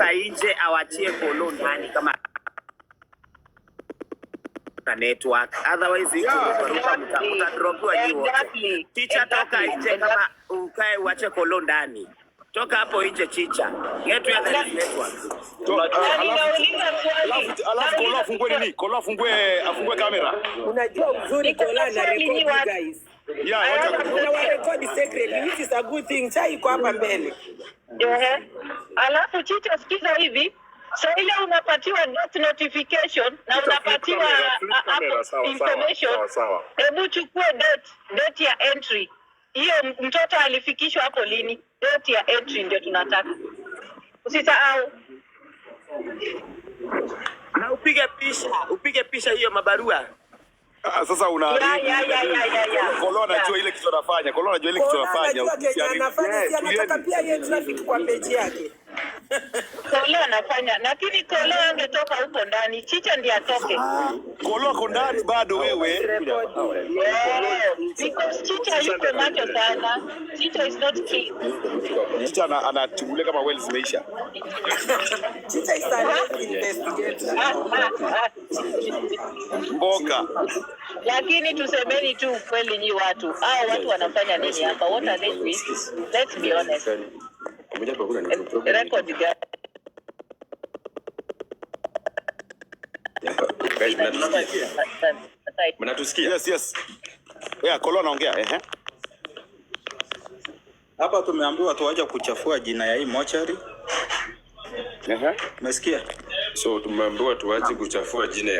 nje awachie Kolo ndani kama network, otherwise mtadropiwa nyinyi wote. Chicha toka nje, kama ukae uache Kolo ndani. Toka hapo nje Chicha. Get where there is network. Alafu Kolo afungue nini? Kolo afungue kamera. Unajua uzuri Kolo na record guys. Yeah, wacha record secretly, which is a good thing. Chai iko hapa mbele. Alafu Chicha sikiza hivi. So ile unapatiwa notification na unapatiwa information. Hebu chukue date ya entry. Hiyo mtoto alifikishwa hapo lini? Date ya entry ndio tunataka. Usisahau. Na upige picha hiyo mabarua. Sasa una Kolo anajua ile kitu anafanya. Kolo anajua ile kitu anafanya. Anataka pia yeye traffic kwa page yake. Kolo anafanya, lakini Kolo angetoka huko ndani. Chicha ndiye atoke. Kolo ako ndani bado wewe. Because Chicha yuko macho sana. Chicha is not key. Chicha anachungulia kama well zimeisha. Chicha is an investigator. Mboga. Lakini tusemeni tu kweli nyi watu. Hao watu wanafanya nini hapa? What are they doing? Let's be honest. Record guys. Mnatusikia? Yes. Yeah, Kolo anaongea. Hapa tumeambiwa tuaje kuchafua jina ya hii mochari. Umesikia? So tumeambiwa tuache kuchafua jina